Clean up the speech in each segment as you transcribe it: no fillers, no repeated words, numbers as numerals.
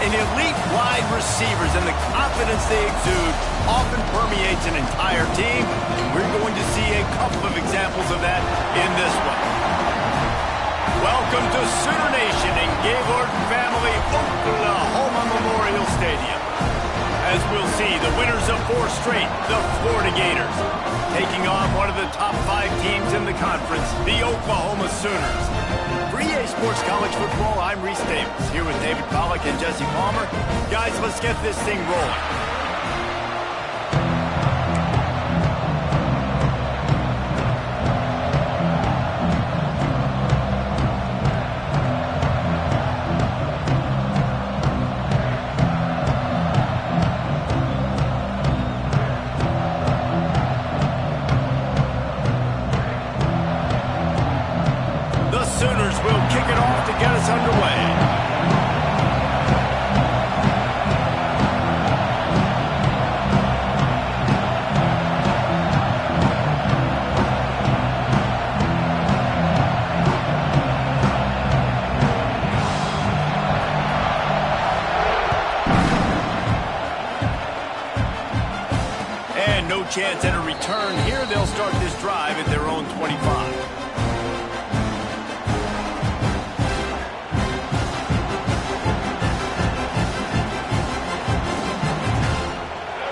and elite wide receivers, and the confidence they exude often permeates an entire team. We're going to see a couple of examples of that in this one. Welcome to Sooner Nation and Gaylord Family Oklahoma Memorial Stadium. As we'll see, the winners of 4 straight, the Florida Gators, taking on one of the top 5 teams in the conference, the Oklahoma Sooners. For EA Sports College Football, I'm Reese Davis, here with David Pollack and Jesse Palmer. Guys, let's get this thing rolling. Chance at a return here. They'll start this drive at their own 25.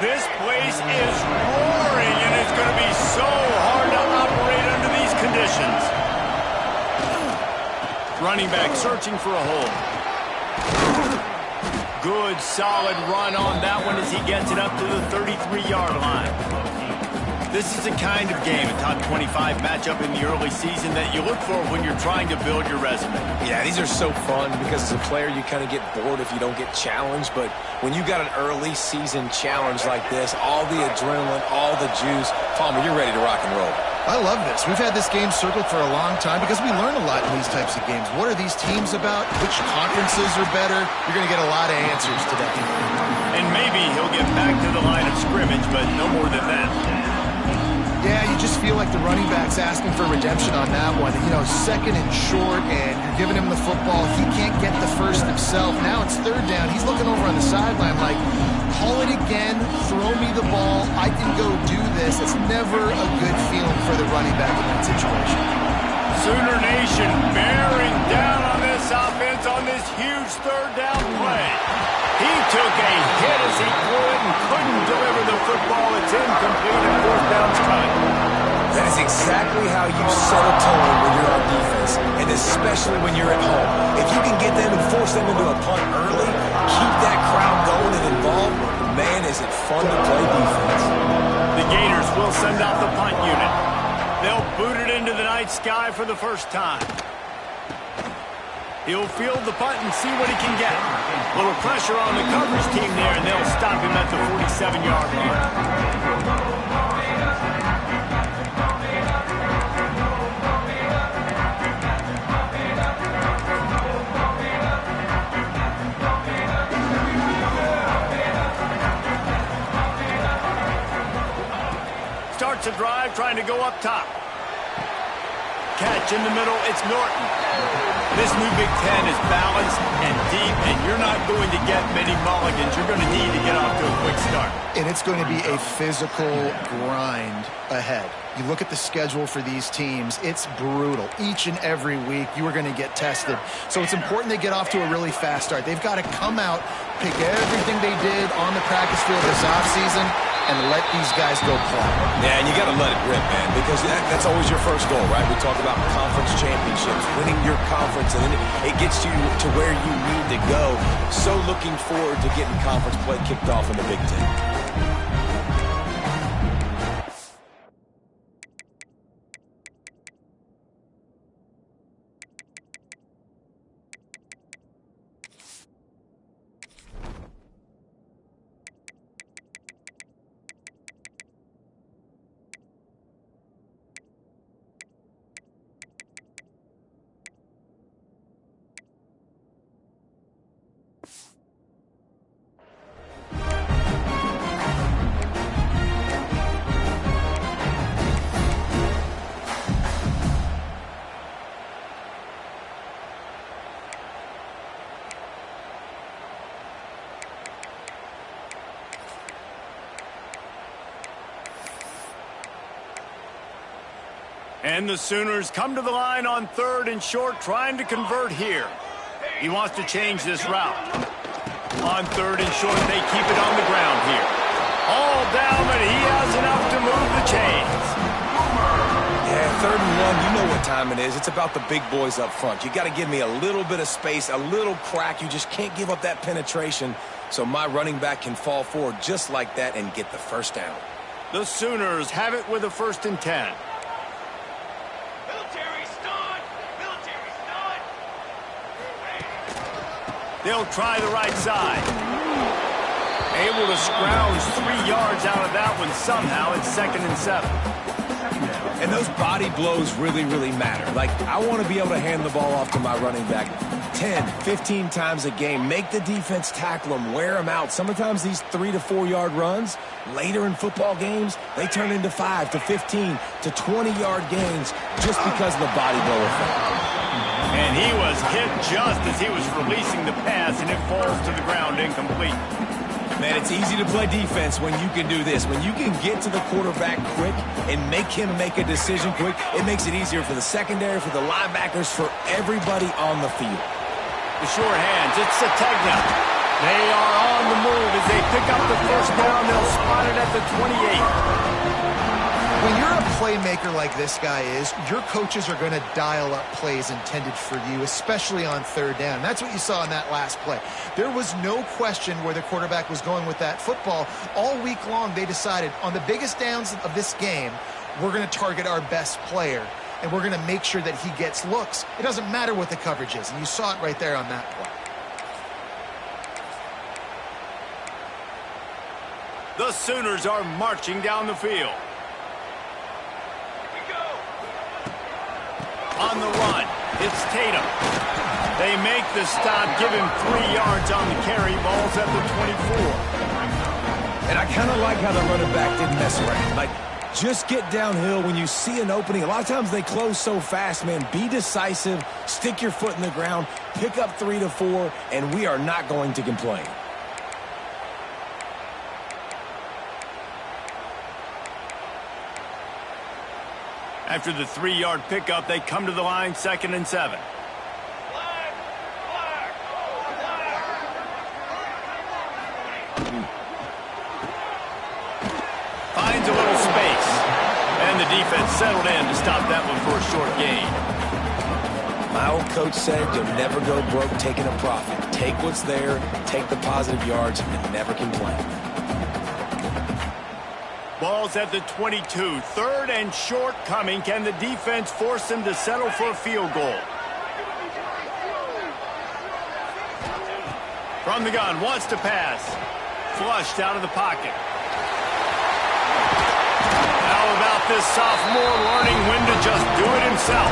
This place is roaring, and it's going to be so hard to operate under these conditions. Running back searching for a hole. Good, solid run on that one as he gets it up to the 33-yard line. This is the kind of game, a top 25 matchup in the early season, that you look for when you're trying to build your resume. Yeah, these are so fun because as a player, you kind of get bored if you don't get challenged. But when you got an early season challenge like this, all the adrenaline, all the juice, Palmer, you're ready to rock and roll. I love this. We've had this game circled for a long time because we learn a lot in these types of games. What are these teams about? Which conferences are better? You're going to get a lot of answers today. And maybe he'll get back to the line of scrimmage, but no more than that. Yeah, you just feel like the running back's asking for redemption on that one. You know, second and short, and you're giving him the football. He can't get the first himself. Now it's third down. He's looking over on the sideline like, call it again, throw me the ball, I can go do this. It's never a good feeling for the running back in that situation. Sooner Nation bearing down on this offense on this huge third down play. He took a hit as he threw it and couldn't deliver the football. It's incomplete and 4th down's cut. That is exactly how you set a tone when you're on defense, and especially when you're at home. If you can get them and force them into a punt early, keep that crowd going and involved, man, is it fun to play defense. The Gators will send out the punt unit. They'll boot it into the night sky for the first time. He'll field the punt and see what he can get. A little pressure on the coverage team there, and they'll stop him at the 47-yard line. Starts a drive trying to go up top. Catch in the middle, it's Norton. This new Big Ten is balanced and deep, and you're not going to get many mulligans. You're going to need to get off to a quick start. And it's going to be a physical grind ahead. You look at the schedule for these teams, it's brutal. Each and every week, you are going to get tested. So it's important they get off to a really fast start. They've got to come out, pick everything they did on the practice field this offseason, and let these guys go play. Yeah, and you got to let it rip, man, because that's always your first goal, right? We talk about conference championships, winning your conference, and then it gets you to where you need to go. So looking forward to getting conference play kicked off in the Big Ten. And the Sooners come to the line on 3rd and short, trying to convert here. He wants to change this route. On 3rd and short, they keep it on the ground here. All down, but he has enough to move the chains. Yeah, 3rd and 1, you know what time it is. It's about the big boys up front. You got to give me a little bit of space, a little crack. You just can't give up that penetration, so my running back can fall forward just like that and get the first down. The Sooners have it with a 1st and 10. They'll try the right side. Able to scrounge 3 yards out of that one somehow. It's 2nd and 7. And those body blows really, really matter. Like, I want to be able to hand the ball off to my running back 10, 15 times a game. Make the defense tackle them, wear them out. Sometimes these 3 to 4 yard runs, later in football games, they turn into 5 to 15 to 20 yard gains just because of the body blow effect. And he was hit just as he was releasing the pass, and it falls to the ground incomplete. Man, it's easy to play defense when you can do this. When you can get to the quarterback quick and make him make a decision quick, it makes it easier for the secondary, for the linebackers, for everybody on the field. The short hands, it's Sategna. They are on the move as they pick up the 1st down. They'll spot it at the 28. When you're a playmaker like this guy is, your coaches are going to dial up plays intended for you, especially on 3rd down. That's what you saw in that last play. There was no question where the quarterback was going with that football. All week long, they decided on the biggest downs of this game, we're going to target our best player, and we're going to make sure that he gets looks. It doesn't matter what the coverage is, and you saw it right there on that play. The Sooners are marching down the field. On the run, it's Tatum. They make the stop, give him 3 yards on the carry. Ball's at the 24. And I kind of like how the running back didn't mess around. Like, just get downhill when you see an opening. A lot of times they close so fast, man. Be decisive, stick your foot in the ground, pick up 3 to 4, and we are not going to complain. After the 3 yard pickup, they come to the line 2nd and 7. Finds a little space. And the defense settled in to stop that one for a short gain. My old coach said you'll never go broke taking a profit. Take what's there, take the positive yards, and never complain. Ball's at the 22. 3rd and short coming. Can the defense force them to settle for a field goal? From the gun, wants to pass. Flushed out of the pocket. How about this sophomore learning when to just do it himself?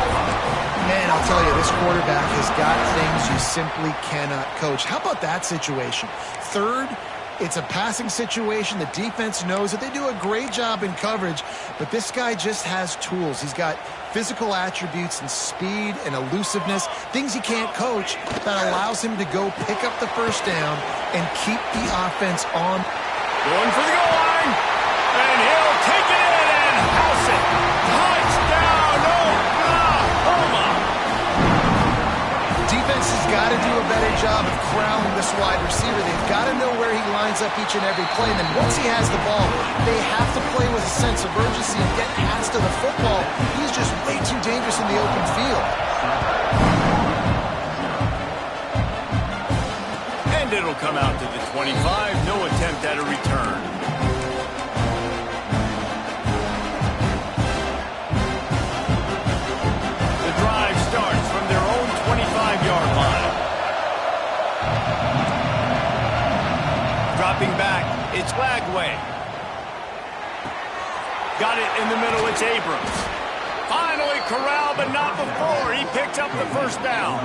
Man, I'll tell you, this quarterback has got things you simply cannot coach. How about that situation? 3rd, it's a passing situation. The defense knows that they do a great job in coverage, but this guy just has tools. He's got physical attributes and speed and elusiveness, things he can't coach, that allows him to go pick up the 1st down and keep the offense on. Going for the goal line, and he'll take it in and house it. Touchdown, Oklahoma! Defense has got to do a better job of corralling this wide receiver. They've got to know where he lines up each and every play. And then once he has the ball, they have to play with a sense of urgency and get past to the football. He's just way too dangerous in the open field. And it'll come out to the 25. No attempt at a return. The drive starts from their own 25-yard line. Dropping back, it's Lagway. Got it in the middle, it's Abrams. Finally corralled, but not before. He picked up the 1st down.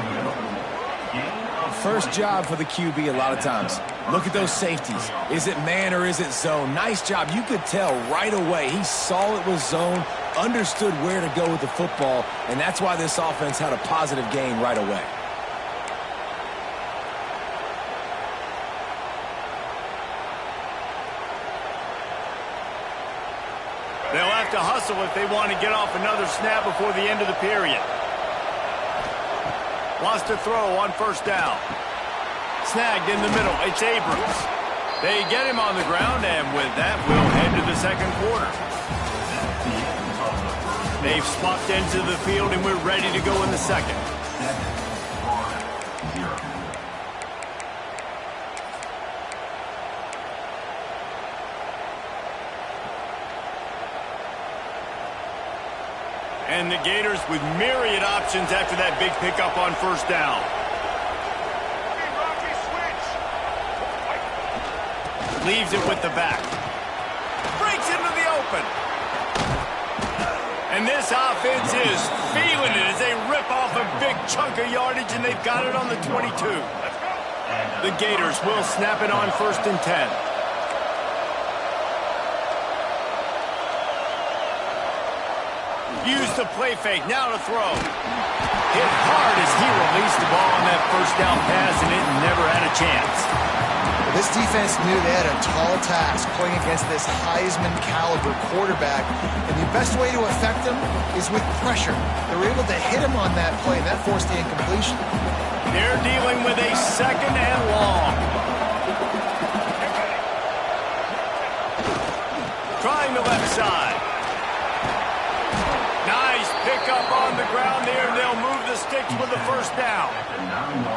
First job for the QB a lot of times. Look at those safeties. Is it man or is it zone? Nice job. You could tell right away. He saw it was zone, understood where to go with the football, and that's why this offense had a positive gain right away. They'll have have to hustle if they want to get off another snap before the end of the period. Wants to throw on first down. Snagged in the middle. It's Abrams. They get him on the ground, and with that, we'll head to the second quarter. They've swapped into the field, and we're ready to go in the second. And the Gators with myriad options after that big pickup on first down. Leaves it with the back. Breaks into the open. And this offense is feeling it as they rip off a big chunk of yardage, and they've got it on the 22. The Gators will snap it on 1st and 10. Use the play fake, now to throw. Hit hard as he released the ball on that first down pass, and it never had a chance. This defense knew they had a tall task playing against this Heisman-caliber quarterback, and the best way to affect him is with pressure. They were able to hit him on that play, and that forced the incompletion. They're dealing with a 2nd and long. Trying the left side. Nice pickup on the ground there, and they'll move the sticks with the first down.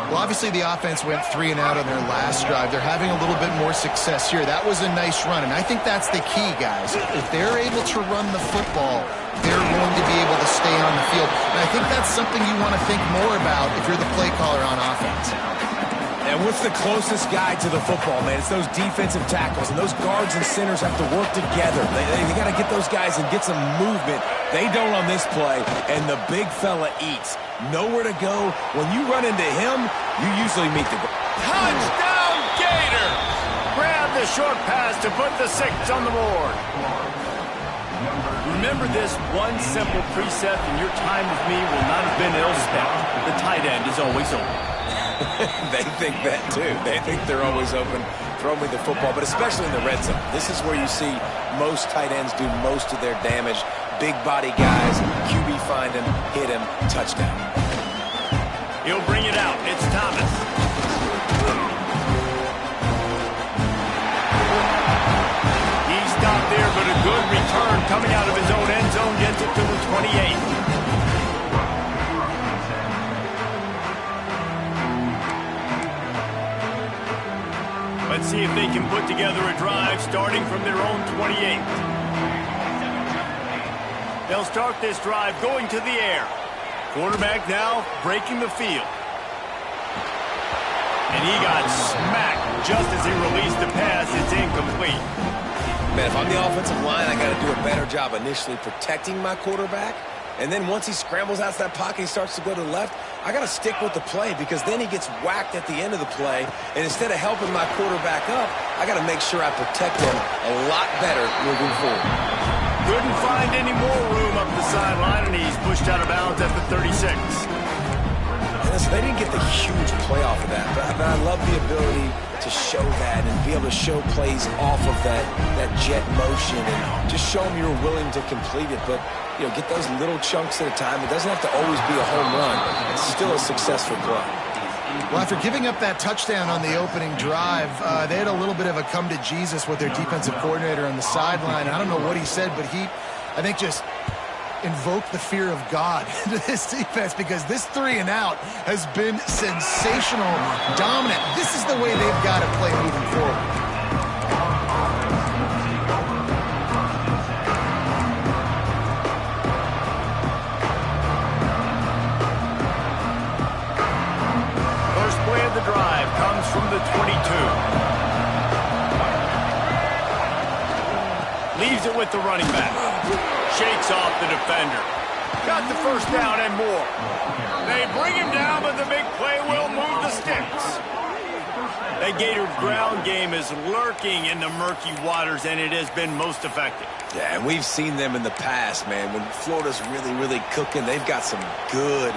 Well, obviously the offense went 3 and out on their last drive. They're having a little bit more success here. That was a nice run, and I think that's the key, guys. If they're able to run the football, they're going to be able to stay on the field. And I think that's something you want to think more about if you're the play caller on offense. And what's the closest guy to the football, man? It's those defensive tackles, and those guards and centers have to work together. They got to get those guys and get some movement. They don't on this play, and the big fella eats. Nowhere to go. When you run into him, you usually meet the goal. Touchdown, Gator! Grab the short pass to put the 6 on the board. Remember this one simple precept, and your time with me will not have been ill-spent. The tight end is always open. They think that, too. They think they're always open. Throw me the football, but especially in the red zone. This is where you see most tight ends do most of their damage. Big body guys, QB find him, hit him, touchdown. He'll bring it out. It's Thomas. He stopped there, but a good return coming out of his own end zone gets it to the 28. Let's see if they can put together a drive starting from their own 28. They'll start this drive going to the air. Quarterback now breaking the field. And he got smacked just as he released the pass. It's incomplete. Man, if I'm the offensive line, I got to do a better job initially protecting my quarterback. And then once he scrambles out of that pocket, he starts to go to the left, I got to stick with the play because then he gets whacked at the end of the play. And instead of helping my quarterback up, I got to make sure I protect him a lot better moving forward. Couldn't find any more room up the sideline, and he's pushed out of bounds at the 36. Listen, they didn't get the huge play off of that, but I love the ability to show that and be able to show plays off of that jet motion and just show them you're willing to complete it. But, you know, get those little chunks at a time. It doesn't have to always be a home run. It's still a successful play. Well, after giving up that touchdown on the opening drive, they had a little bit of a come to Jesus with their defensive coordinator on the sideline. I don't know what he said, but he, I think, just invoke the fear of God into this defense because this 3 and out has been sensational, dominant. This is the way they've got to play moving forward. First play of the drive comes from the 22. Leaves it with the running back. Shakes off the defender. Got the first down and more. They bring him down, but the big play will move the sticks. That Gator ground game is lurking in the murky waters, and it has been most effective. Yeah, and we've seen them in the past, man. When Florida's really, really cooking, they've got some good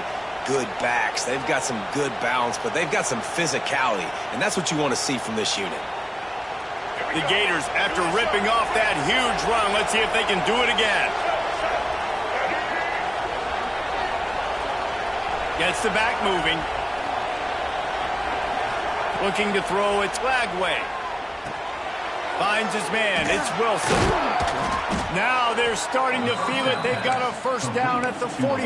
backs. They've got some good balance, but they've got some physicality, and that's what you want to see from this unit. The Gators, after ripping off that huge run, let's see if they can do it again. Gets the back moving. Looking to throw it Lagway. Finds his man. It's Wilson. Now they're starting to feel it. They've got a first down at the 44.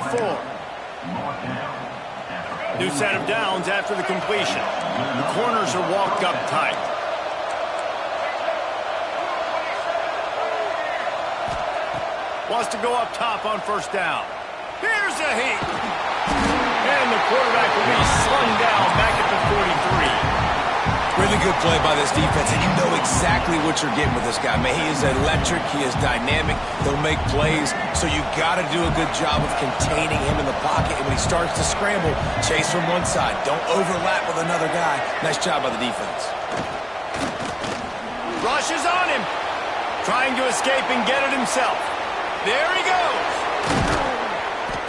New set of downs after the completion. The corners are walked up tight. Wants to go up top on first down. Here's a heat. And the quarterback will be slung down back at the 43. Really good play by this defense, and you know exactly what you're getting with this guy. Man, he is electric. He is dynamic. He'll make plays, so you got to do a good job of containing him in the pocket. And when he starts to scramble, chase from one side. Don't overlap with another guy. Nice job by the defense. Rushes on him. Trying to escape and get it himself. There he goes.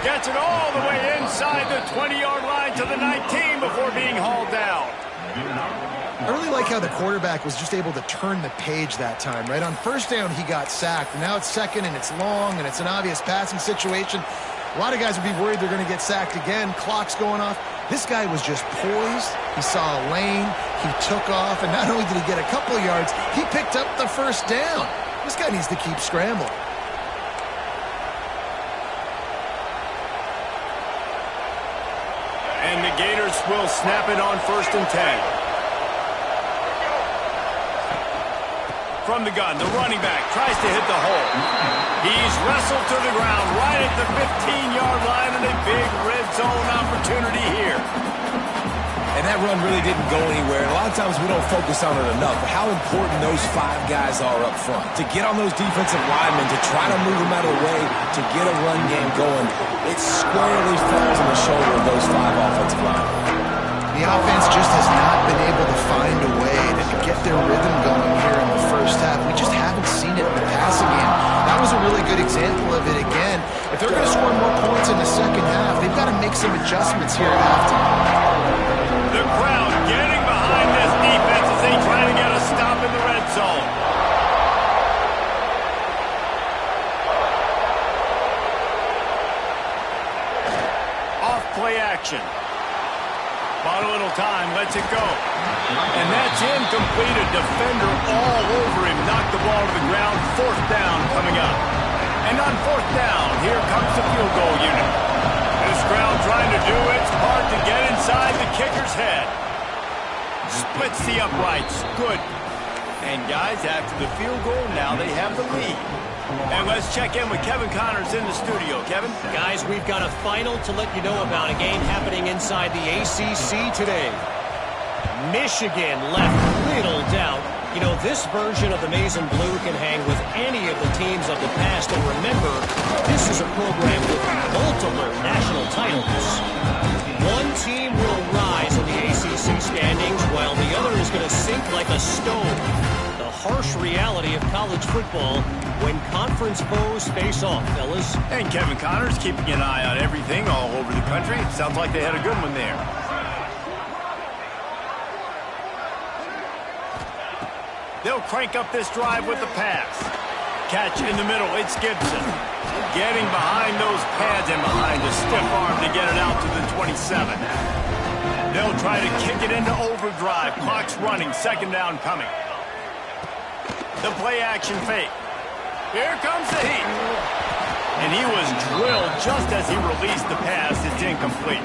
Gets it all the way inside the 20-yard line to the 19 before being hauled down. I really like how the quarterback was just able to turn the page that time, right? On first down, he got sacked. And now it's second, and it's long, and it's an obvious passing situation. A lot of guys would be worried they're going to get sacked again. Clock's going off. This guy was just poised. He saw a lane. He took off. And not only did he get a couple of yards, he picked up the first down. This guy needs to keep scrambling. And the Gators will snap it on 1st and 10. From the gun, the running back tries to hit the hole. He's wrestled to the ground right at the 15-yard line, and a big red zone opportunity here. And that run really didn't go anywhere. And a lot of times we don't focus on it enough, but how important those 5 guys are up front. To get on those defensive linemen, to try to move them out of the way, to get a run game going, it squarely falls on the shoulder of those 5 offensive linemen. The offense just has not been able to find a way to get their rhythm going here in the first half. We just haven't seen it in the passing game. That was a really good example of it again. If they're going to score more points in the second half, they've got to make some adjustments here at halftime. The crowd getting behind this defense as they try to get a stop in the red zone. Off play action. Bought a little time, lets it go. And that's incomplete. A defender all over him. Knocked the ball to the ground. 4th down coming up. And on 4th down, here comes the field goal unit. This crowd trying to do its part to get inside the kicker's head. Splits the uprights. Good. And guys, after the field goal, now they have the lead. And let's check in with Kevin Connors in the studio. Kevin? Guys, we've got a final to let you know about, a game happening inside the ACC today. Michigan left little doubt. You know, this version of the Maize and Blue can hang with any of the teams of the past. And remember, this is a program with multiple national titles. One team will rise in the ACC standings while the other is going to sink like a stone. The harsh reality of college football when conference foes face off, fellas. And Kevin Connors keeping an eye on everything all over the country. Sounds like they had a good one there. They'll crank up this drive with the pass. Catch in the middle, it's Gibson. Getting behind those pads and behind the stiff arm to get it out to the 27. They'll try to kick it into overdrive. Clock's running, 2nd down coming. The play action fake. Here comes the heat. And he was drilled just as he released the pass. It's incomplete.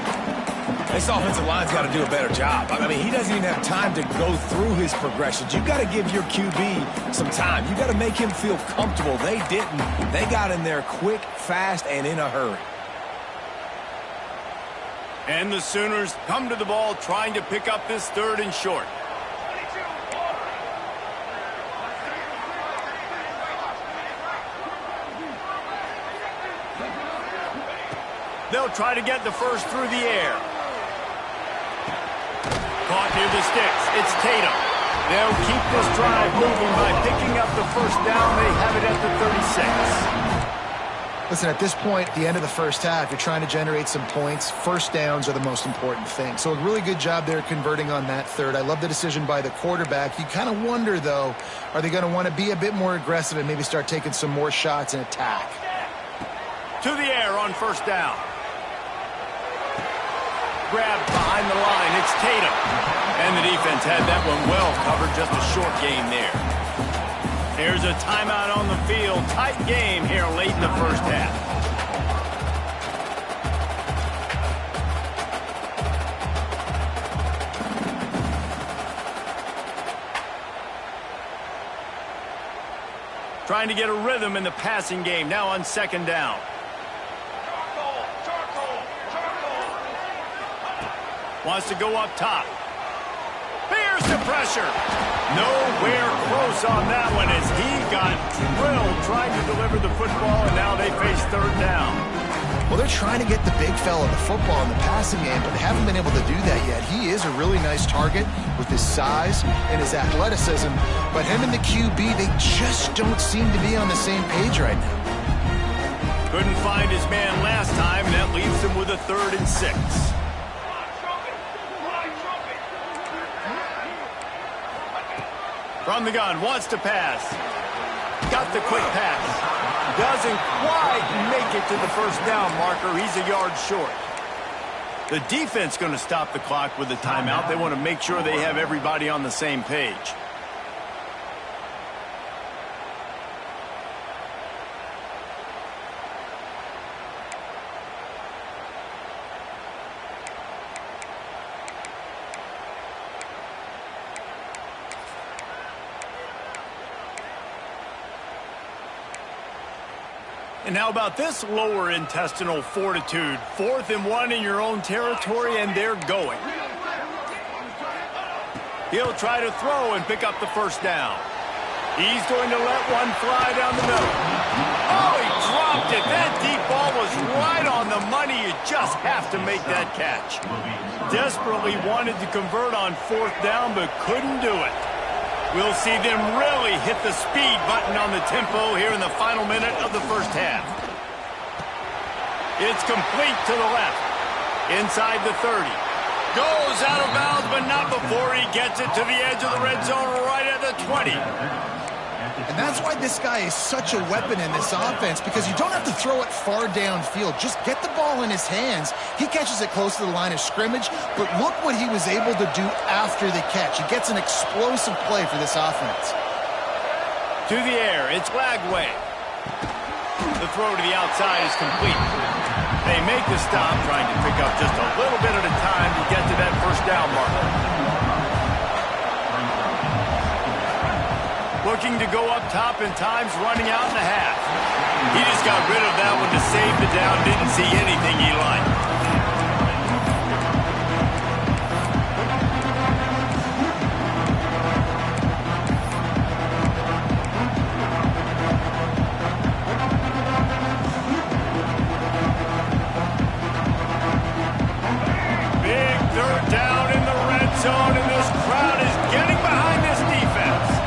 This offensive line's got to do a better job. I mean, he doesn't even have time to go through his progressions. You've got to give your QB some time. You've got to make him feel comfortable. They didn't. They got in there quick, fast, and in a hurry. And the Sooners come to the ball trying to pick up this 3rd and short. They'll try to get the first through the air. Caught near the sticks. It's Tatum. They'll keep this drive moving by picking up the first down. They have it at the 36. Listen, at this point, the end of the first half, you're trying to generate some points. First downs are the most important thing. So a really good job there converting on that third. I love the decision by the quarterback. You kind of wonder, though, are they going to want to be a bit more aggressive and maybe start taking some more shots and attack? To the air on first down. Grabbed behind the line. It's Tatum. And the defense had that one well covered. Just a short gain there. Here's a timeout on the field. Tight game here late in the first half. Trying to get a rhythm in the passing game. Now on second down. Wants to go up top. Here's the pressure. Nowhere close on that one as he got drilled trying to deliver the football, and now they face third down. Well, they're trying to get the big fella the football in the passing game, but they haven't been able to do that yet. He is a really nice target with his size and his athleticism, but him and the QB, they just don't seem to be on the same page right now. Couldn't find his man last time, and that leaves him with a 3rd and 6. From the gun, wants to pass. Got the quick pass. Doesn't quite make it to the first down marker. He's a yard short. The defense going to stop the clock with a timeout. They want to make sure they have everybody on the same page. And how about this lower intestinal fortitude? 4th and 1 in your own territory, and they're going. He'll try to throw and pick up the first down. He's going to let one fly down the middle. Oh, he dropped it. That deep ball was right on the money. You just have to make that catch. Desperately wanted to convert on 4th down, but couldn't do it. We'll see them really hit the speed button on the tempo here in the final minute of the first half. It's complete to the left. Inside the 30. Goes out of bounds, but not before he gets it to the edge of the red zone right at the 20. And that's why this guy is such a weapon in this offense, because you don't have to throw it far downfield. Just get the ball in his hands. He catches it close to the line of scrimmage, but look what he was able to do after the catch. He gets an explosive play for this offense. To the air, it's Lagway. The throw to the outside is complete. They make the stop, trying to pick up just a little bit at a time to get to that first down marker. Looking to go up top, and time's running out in the half. He just got rid of that one to save the down. Didn't see anything he liked. Big 3rd down in the red zone, and this crowd is getting behind this defense.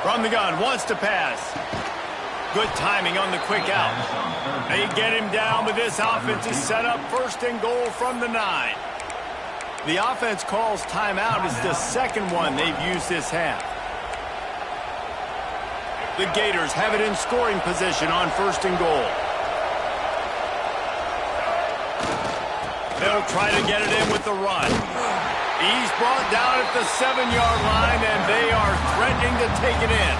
From the gun, wants to pass. Good timing on the quick out. They get him down, but this offense is set up 1st and goal from the 9. The offense calls timeout. It's the second one they've used this half. The Gators have it in scoring position on 1st and goal. They'll try to get it in with the run. He's brought down at the 7-yard line, and they are threatening to take it in.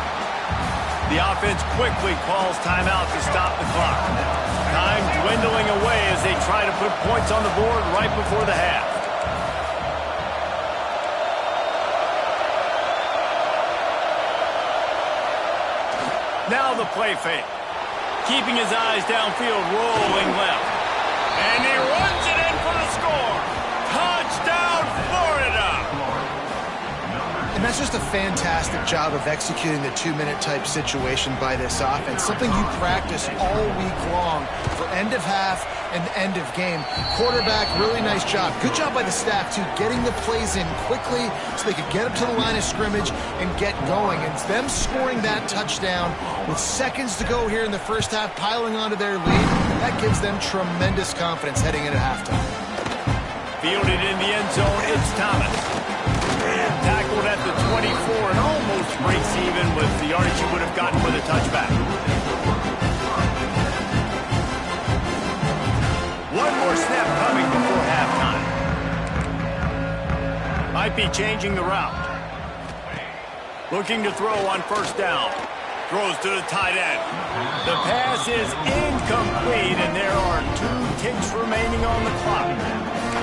The offense quickly calls timeout to stop the clock. Time dwindling away as they try to put points on the board right before the half. Now the play fake. Keeping his eyes downfield, rolling left. And he runs it in for the score. Touchdown, Florida! And that's just a fantastic job of executing the 2-minute type situation by this offense. Something you practice all week long for end of half and end of game. Quarterback, really nice job. Good job by the staff, too, getting the plays in quickly so they could get up to the line of scrimmage and get going. And them scoring that touchdown with seconds to go here in the first half, piling onto their lead, that gives them tremendous confidence heading into halftime. Fielded in the end zone, it's Thomas. Tackled at the 24 and almost breaks even with the yardage he would have gotten with a touchback. One more snap coming before halftime. Might be changing the route. Looking to throw on first down. Throws to the tight end. The pass is incomplete, and there are 2 ticks remaining on the clock.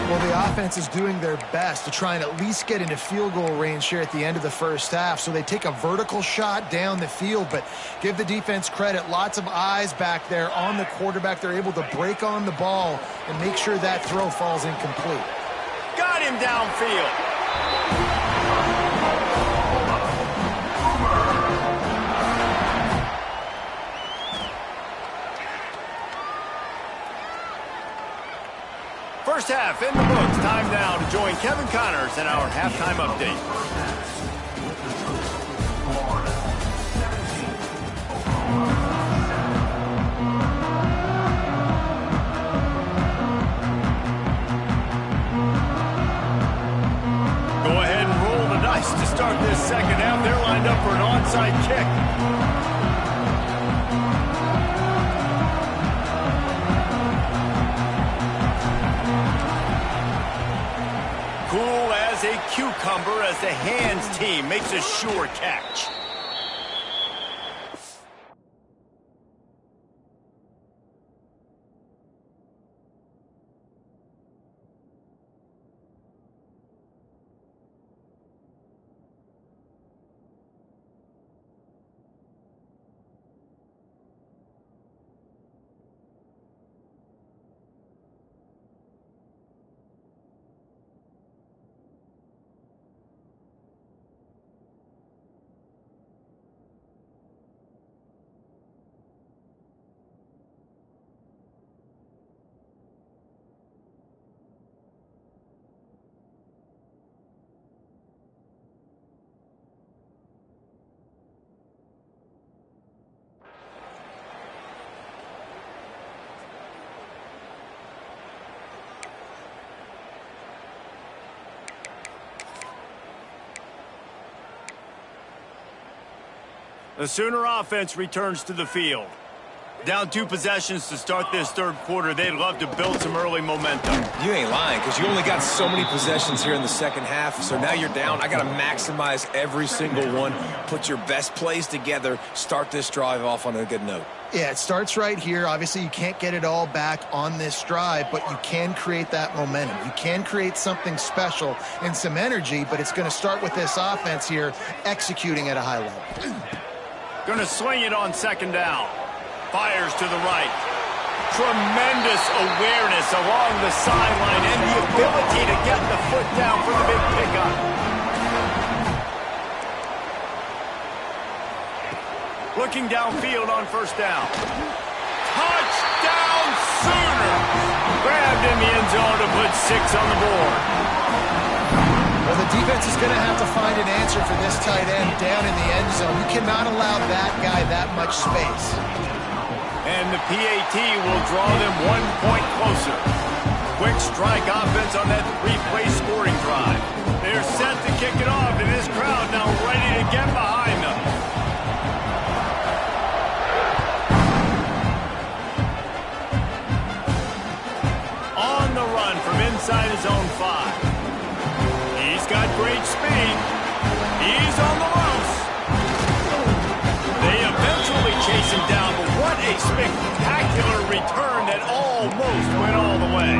Well, the offense is doing their best to try and at least get into field goal range here at the end of the first half. So they take a vertical shot down the field, but give the defense credit. Lots of eyes back there on the quarterback. They're able to break on the ball and make sure that throw falls incomplete. Got him downfield. First half in the books. Time now to join Kevin Connors in our halftime update. Go ahead and roll the dice to start this second half. They're lined up for an onside kick. Cool as a cucumber as the hands team makes a sure catch. The Sooner offense returns to the field. Down 2 possessions to start this third quarter. They'd love to build some early momentum. You ain't lying, because you only got so many possessions here in the second half, so now you're down. I got to maximize every single one, put your best plays together, start this drive off on a good note. Yeah, it starts right here. Obviously, you can't get it all back on this drive, but you can create that momentum. You can create something special and some energy, but it's going to start with this offense here executing at a high level. Going to swing it on second down. Fires to the right. Tremendous awareness along the sideline and the ability to get the foot down for the big pickup. Looking downfield on first down. Touchdown Sooners! Grabbed in the end zone to put 6 on the board. Well, the defense is going to have to find an answer for this tight end down in the end zone. You cannot allow that guy that much space. And the PAT will draw them 1 point closer. Quick strike offense on that 3-play scoring drive. They're set to kick it off, and this crowd now ready to get behind them. On the run from inside his own 5. He's got great speed. He's on the loose. They eventually chase him down, but what a spectacular return that almost went all the way.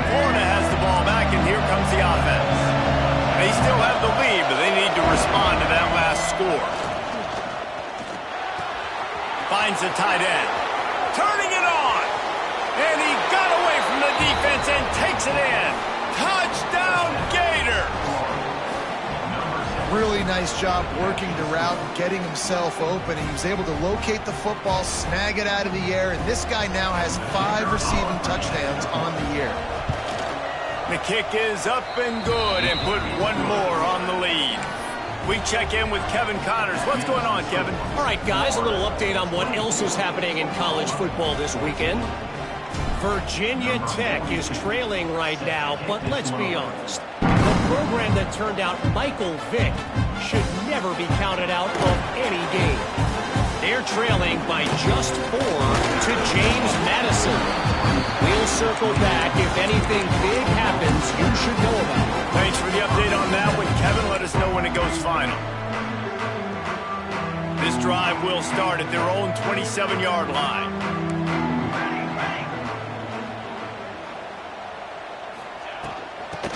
Florida has the ball back, and here comes the offense. They still have the lead, but they need to respond to that last score. Finds the tight end. Turning it on. And he got away from the defense and takes it in. Touchdown, Gators! Really nice job working the route and getting himself open. He was able to locate the football, snag it out of the air, and this guy now has 5 receiving touchdowns on the year. The kick is up and good and put one more on the lead. We check in with Kevin Connors. What's going on, Kevin? All right, guys, a little update on what else is happening in college football this weekend. Virginia Tech is trailing right now, but let's be honest. The program that turned out Michael Vick should never be counted out of any game. They're trailing by just 4 to James Madison. We'll circle back. If anything big happens, you should know about it. Thanks for the update on that one, Kevin. Let us know when it goes final. This drive will start at their own 27-yard line.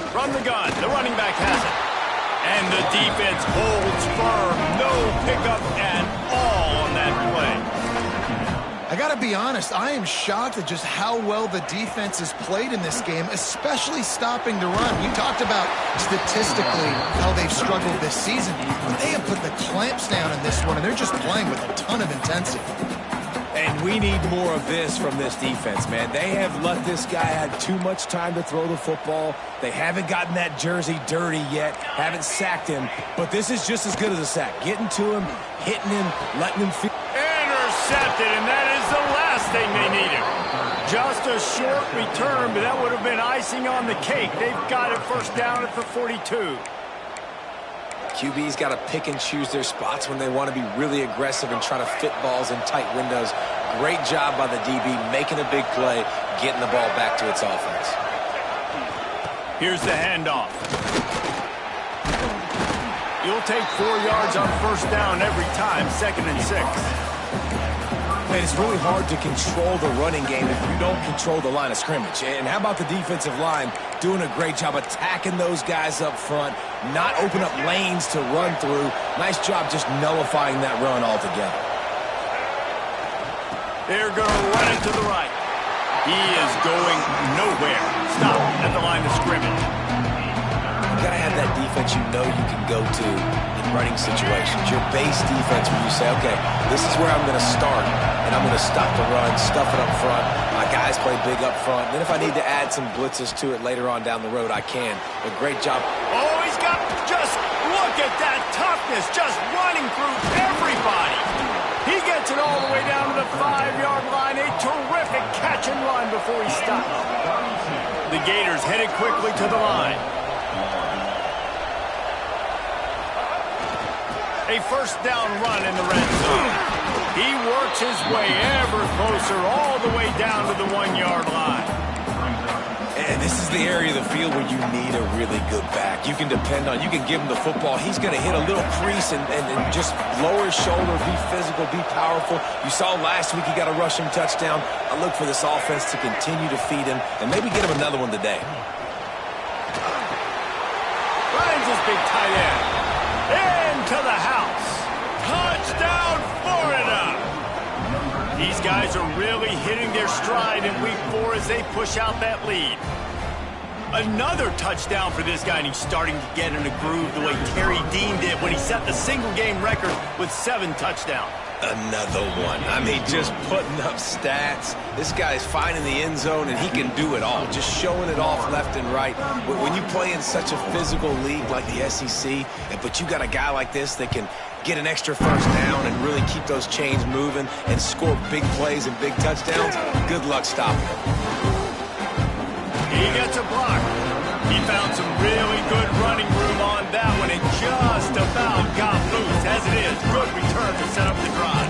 From the gun, the running back has it. And the defense holds firm. No pickup at all on that play. I got to be honest, I am shocked at just how well the defense has played in this game, especially stopping the run. We talked about statistically how they've struggled this season. They have put the clamps down in this one, and they're just playing with a ton of intensity. And we need more of this from this defense, man. They have let this guy have too much time to throw the football. They haven't gotten that jersey dirty yet, haven't sacked him. But this is just as good as a sack. Getting to him, hitting him, letting him feel. Intercepted, and that is the last thing they needed. Just a short return, but that would have been icing on the cake. They've got it first down at the 42. QB's got to pick and choose their spots when they want to be really aggressive and try to fit balls in tight windows. Great job by the DB making a big play, getting the ball back to its offense. Here's the handoff. You'll take 4 yards on first down every time, 2nd and 6. Man, it's really hard to control the running game if you don't control the line of scrimmage. And how about the defensive line doing a great job attacking those guys up front, not open up lanes to run through. Nice job just nullifying that run altogether. They're going to run it to the right. He is going nowhere. Stop at the line of scrimmage. You got to have that defense you know you can go to in running situations. Your base defense where you say, okay, this is where I'm going to start, and I'm going to stop the run, stuff it up front. My guys play big up front. Then if I need to add some blitzes to it later on down the road, I can. But great job. Oh, he's got, just look at that toughness, just running through everybody. He gets it all the way down to the 5-yard line. A terrific catch and run before he stops. The Gators headed quickly to the line. A first down run in the red zone. He works his way ever closer all the way down to the 1-yard line. And this is the area of the field where you need a really good back. You can depend on, you can give him the football. He's going to hit a little crease and just lower his shoulder, be physical, be powerful. You saw last week he got a rushing touchdown. I look for this offense to continue to feed him and maybe get him another one today. Finds his big tight end. Into the house. Touchdown, Florida. These guys are really hitting their stride in week 4 as they push out that lead. Another touchdown for this guy, and he's starting to get in a groove the way Terry Dean did when he set the single-game record with 7 touchdowns. Another one. I mean, just putting up stats. This guy's finding the end zone, and he can do it all. Just showing it off left and right. When you play in such a physical league like the SEC, but you got a guy like this that can get an extra first down and really keep those chains moving and score big plays and big touchdowns, good luck stopping him. He gets a block. He found some really good running room on that one and just about got loose. As it is, good return to set up the drive.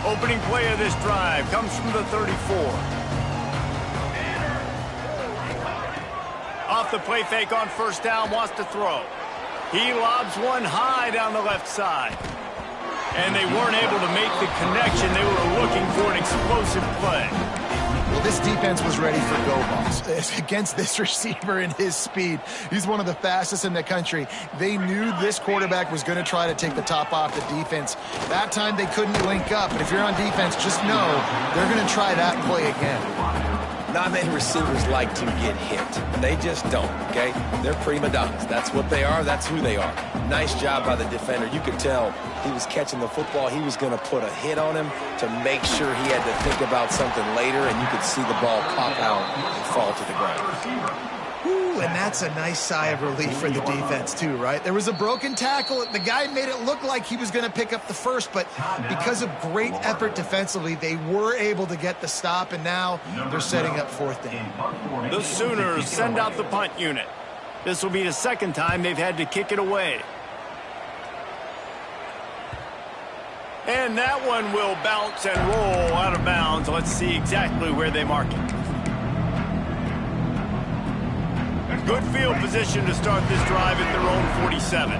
Opening play of this drive comes from the 34. Off the play fake on first down, wants to throw. He lobs one high down the left side. And they weren't able to make the connection. They were looking for an explosive play. Well, this defense was ready for go balls. Against this receiver and his speed, he's one of the fastest in the country. They knew this quarterback was going to try to take the top off the defense. That time they couldn't link up, but if you're on defense, just know they're going to try that play again. Not many receivers like to get hit. They just don't, okay? They're prima donnas. That's what they are. That's who they are. Nice job by the defender. You could tell he was catching the football. He was going to put a hit on him to make sure he had to think about something later, and you could see the ball pop out and fall to the ground. Ooh, and that's a nice sigh of relief for the defense too, right? There was a broken tackle. The guy made it look like he was going to pick up the first, but because of great effort defensively, they were able to get the stop, and now they're setting up fourth down. The Sooners send out the punt unit. This will be the second time they've had to kick it away. And that one will bounce and roll out of bounds. Let's see exactly where they mark it. Good field position to start this drive at their own 47.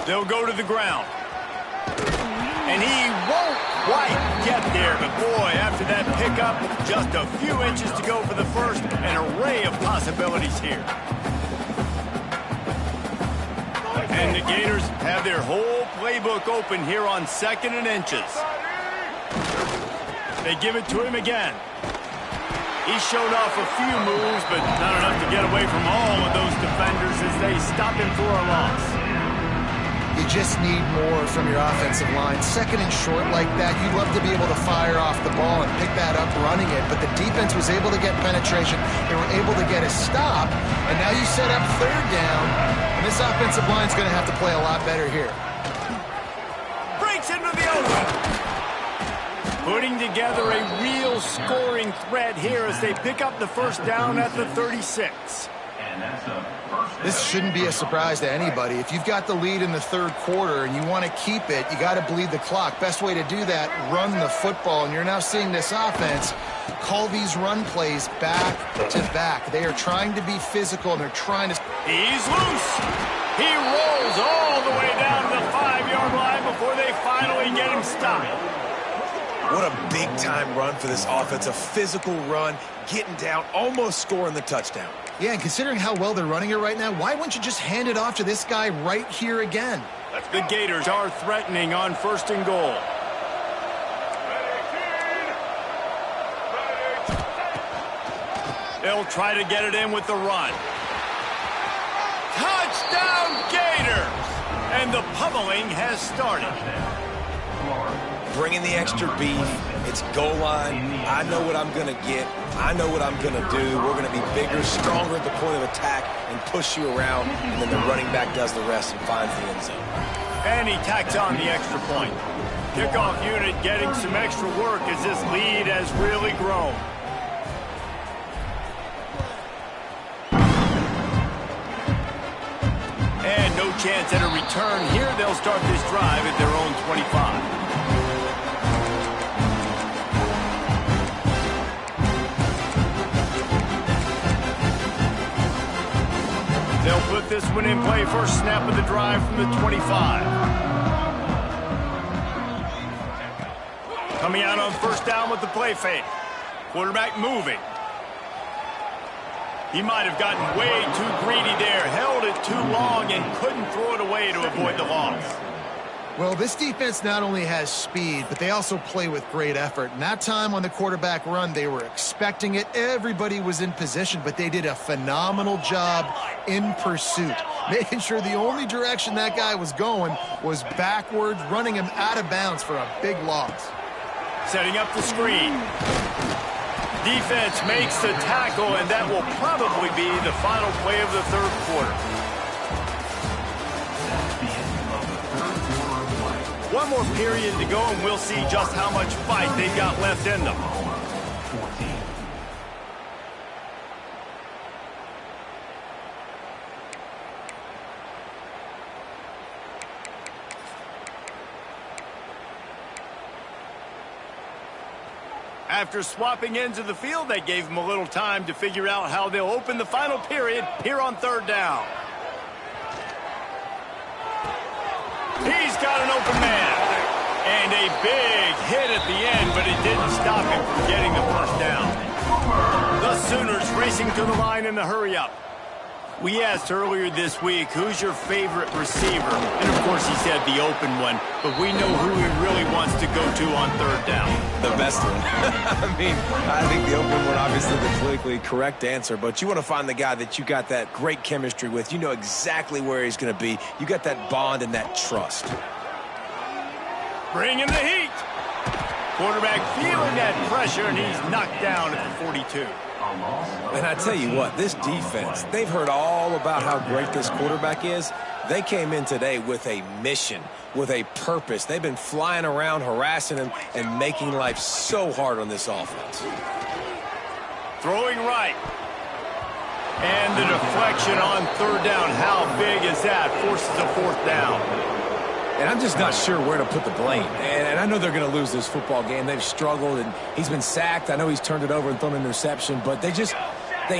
They'll go to the ground. And he won't quite get there, but boy, after that pickup, just a few inches to go for the first. An array of possibilities here. And the Gators have their whole playbook open here on 2nd and inches. They give it to him again. He showed off a few moves, but not enough to get away from all of those defenders as they stop him for a loss. You just need more from your offensive line. 2nd and short like that, you'd love to be able to fire off the ball and pick that up running it, but the defense was able to get penetration. They were able to get a stop, and now you set up 3rd down, and this offensive line's going to have to play a lot better here. Breaks into the open. Putting together a real scoring threat here as they pick up the first down at the 36. This shouldn't be a surprise to anybody. If you've got the lead in the 3rd quarter and you want to keep it, you got to bleed the clock. Best way to do that, run the football. And you're now seeing this offense call these run plays back to back. They are trying to be physical, and they're trying to... He's loose. He rolls all the way down the 5-yard line before they finally get him stopped. What a big-time run for this offense. A physical run, getting down, almost scoring the touchdown. Yeah, and considering how well they're running it right now, why wouldn't you just hand it off to this guy right here again? The Gators are threatening on 1st and goal. They'll try to get it in with the run. Touchdown, Gators! And the pummeling has started. Bringing the extra beef. It's goal line. I know what I'm going to get. I know what I'm going to do. We're going to be bigger, stronger at the point of attack and push you around, and then the running back does the rest and finds the end zone. And he tacks on the extra point. Kickoff unit getting some extra work as this lead has really grown. And no chance at a return here. They'll start this drive at their own 25. They'll put this one in play. First snap of the drive from the 25. Coming out on 1st down with the play fake. Quarterback moving. He might have gotten way too greedy there. Held it too long and couldn't throw it away to avoid the loss. Well, this defense not only has speed, but they also play with great effort. And that time on the quarterback run, they were expecting it. Everybody was in position, but they did a phenomenal job in pursuit, making sure the only direction that guy was going was backwards, running him out of bounds for a big loss. Setting up the screen. Defense makes the tackle, and that will probably be the final play of the 3rd quarter. One more period to go, and we'll see just how much fight they've got left in them. After swapping ends of the field, they gave him a little time to figure out how they'll open the final period here on 3rd down. He's He's got an open man. And a big hit at the end, but it didn't stop him from getting the first down. The Sooners racing to the line in the hurry-up. We asked earlier this week, who's your favorite receiver? And, of course, he said the open one, but we know who he really wants to go to on third down. The best one. I think the open one, obviously the politically correct answer, but you want to find the guy that you got that great chemistry with. You know exactly where he's going to be. You got that bond and that trust. Bringing the heat. Quarterback feeling that pressure, and he's knocked down at the 42. And I tell you what, this defense, they've heard all about how great this quarterback is. They came in today with a mission, with a purpose. They've been flying around, harassing him, and making life so hard on this offense. Throwing right. And the deflection on third down. How big is that? Forces a fourth down. And I'm just not sure where to put the blame. And I know they're going to lose this football game. They've struggled, and he's been sacked. I know he's turned it over and thrown an interception, but they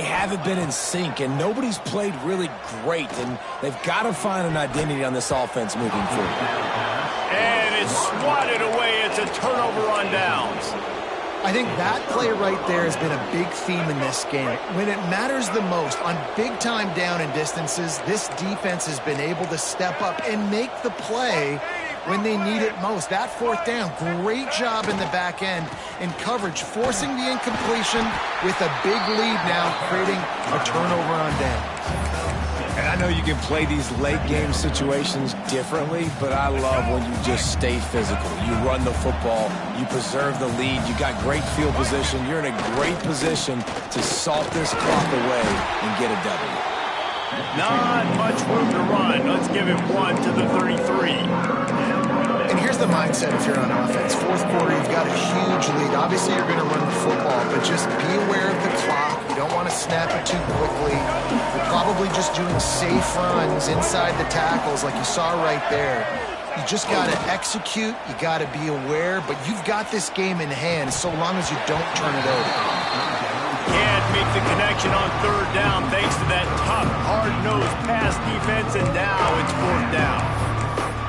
haven't been in sync, and nobody's played really great. And they've got to find an identity on this offense moving forward. And it's swatted away. It's a turnover on downs. I think that play right there has been a big theme in this game. When it matters the most, on big-time down and distances, this defense has been able to step up and make the play when they need it most. That fourth down, great job in the back end in coverage, forcing the incompletion with a big lead now, creating a turnover on downs. And I know you can play these late-game situations differently, but I love when you just stay physical. You run the football, you preserve the lead, you got great field position, you're in a great position to salt this clock away and get a W. Not much room to run. Let's give it one to the 33. And here's the mindset if you're on offense. Fourth quarter, you've got a huge lead. Obviously, you're going to run the football, but just be aware of the clock. You don't want to snap it too quickly. You're probably just doing safe runs inside the tackles like you saw right there. You just got to execute. You got to be aware, but you've got this game in hand so long as you don't turn it over. Can't make the connection on third down thanks to that tough, hard-nosed pass defense, and now it's fourth down.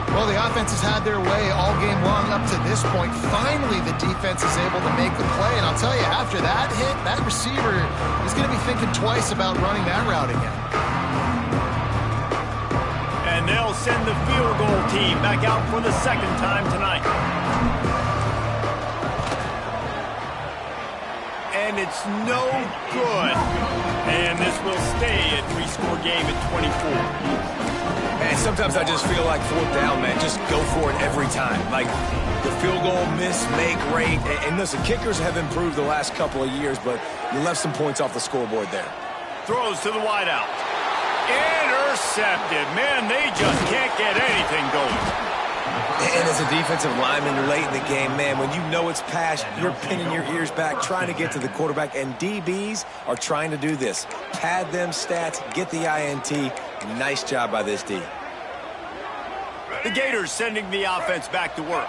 Well, the offense has had their way all game long up to this point. Finally, the defense is able to make the play. And I'll tell you, after that hit, that receiver is going to be thinking twice about running that route again. And they'll send the field goal team back out for the second time tonight. And it's no good. And this will stay a three-score game at 24. And sometimes I just feel like fourth down, man, just go for it every time. Like the field goal miss, make rate. And listen, kickers have improved the last couple of years, but you left some points off the scoreboard there. Throws to the wideout. Intercepted. Man, they just can't get anything going. And as a defensive lineman late in the game, man, when you know it's pass, you're pinning your ears back, trying to get to the quarterback, and DBs are trying to do this. Pad them stats, get the INT. Nice job by this D. The Gators sending the offense back to work.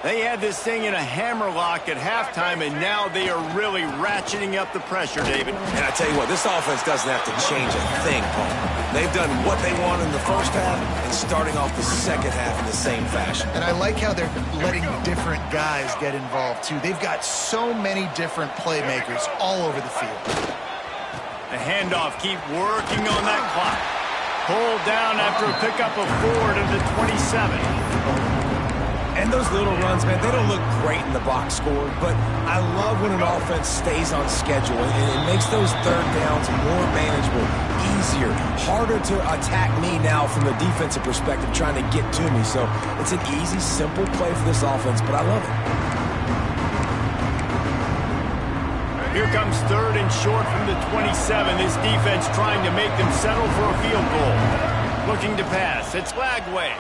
They had this thing in a hammerlock at halftime, and now they are really ratcheting up the pressure, David. And I tell you what, this offense doesn't have to change a thing, Paul. They've done what they want in the first half and starting off the second half in the same fashion. And I like how they're letting different guys get involved, too. They've got so many different playmakers all over the field. The handoff, keep working on that clock. Pulled down after a pickup of 4 to the 27. And those little runs, man, they don't look great in the box score, but I love when an offense stays on schedule, and it makes those third downs more manageable, easier, harder to attack me now from a defensive perspective trying to get to me. So it's an easy, simple play for this offense, but I love it. Here comes third and short from the 27. This defense trying to make them settle for a field goal. Looking to pass. It's Lagway.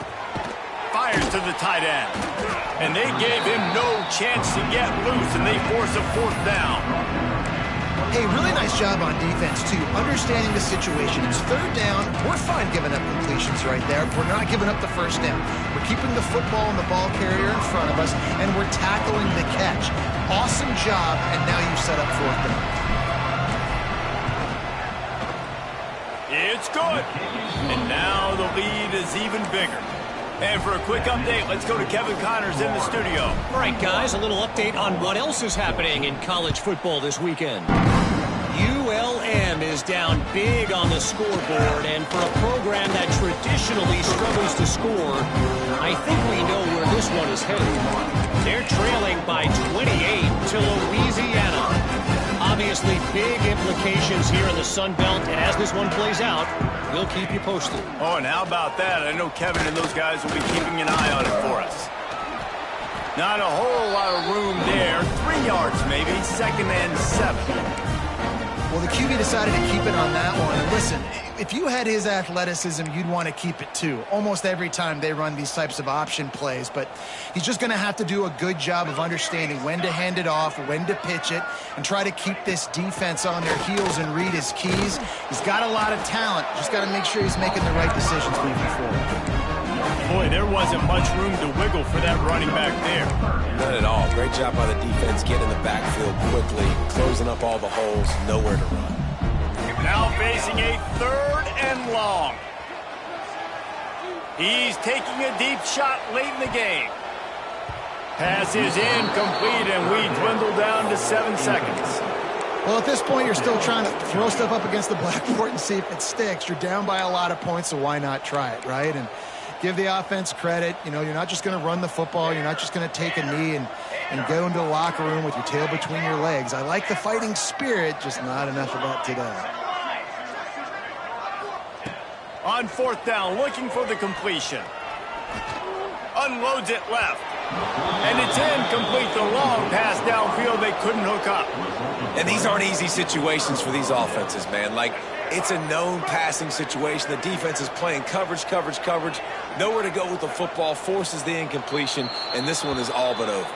Fires to the tight end. And they gave him no chance to get loose, and they force a fourth down. Hey, really nice job on defense, too. Understanding the situation. It's third down. We're fine giving up completions right there. We're not giving up the first down. We're keeping the football and the ball carrier in front of us, and we're tackling the catch. Awesome job, and now you set up fourth down. It's good. And now the lead is even bigger. And for a quick update, let's go to Kevin Connors in the studio. All right, guys, a little update on what else is happening in college football this weekend. ULM is down big on the scoreboard, and for a program that traditionally struggles to score, I think we know where this one is headed. They're trailing by 28 to Louisiana. Obviously, big implications here in the Sun Belt, and as this one plays out, we'll keep you posted. Oh, and how about that? I know Kevin and those guys will be keeping an eye on it for us. Not a whole lot of room there. 3 yards maybe, 2nd and 7. Well, the QB decided to keep it on that one. And listen, if you had his athleticism, you'd want to keep it too. Almost every time they run these types of option plays. But he's just going to have to do a good job of understanding when to hand it off, when to pitch it, and try to keep this defense on their heels and read his keys. He's got a lot of talent. Just got to make sure he's making the right decisions moving forward. Boy, there wasn't much room to wiggle for that running back there. None at all. Great job by the defense getting in the backfield quickly, closing up all the holes, nowhere to run. Now facing a 3rd and long. He's taking a deep shot late in the game. Pass is incomplete, and we dwindle down to 7 seconds. Well, at this point, you're still trying to throw stuff up against the blackboard and see if it sticks. You're down by a lot of points, so why not try it, right? And give the offense credit. You know, you're not just going to run the football. You're not just going to take a knee and go into the locker room with your tail between your legs. I like the fighting spirit, just not enough of that today. On 4th down, looking for the completion. Unloads it left. And it's incomplete. The long pass downfield, they couldn't hook up. And these aren't easy situations for these offenses, man. Like, it's a known passing situation. The defense is playing coverage. Nowhere to go with the football, forces the incompletion, and this one is all but over.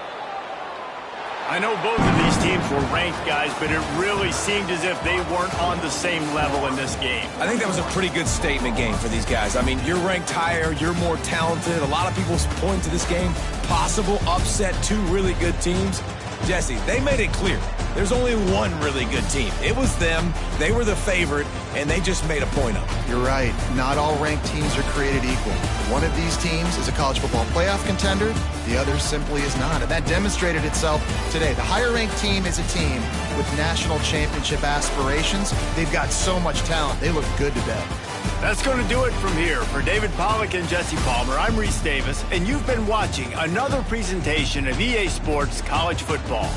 I know both of these teams were ranked, guys, but it really seemed as if they weren't on the same level in this game. I think that was a pretty good statement game for these guys. I mean, you're ranked higher, you're more talented. A lot of people point to this game, possible upset, 2 really good teams. Jesse, they made it clear. There's only one really good team. It was them. They were the favorite, and they just made a point of it. You're right. Not all ranked teams are created equal. One of these teams is a college football playoff contender. The other simply is not. And that demonstrated itself today. The higher-ranked team is a team with national championship aspirations. They've got so much talent. They look good today. That's going to do it from here. For David Pollack and Jesse Palmer, I'm Reese Davis, and you've been watching another presentation of EA Sports College Football.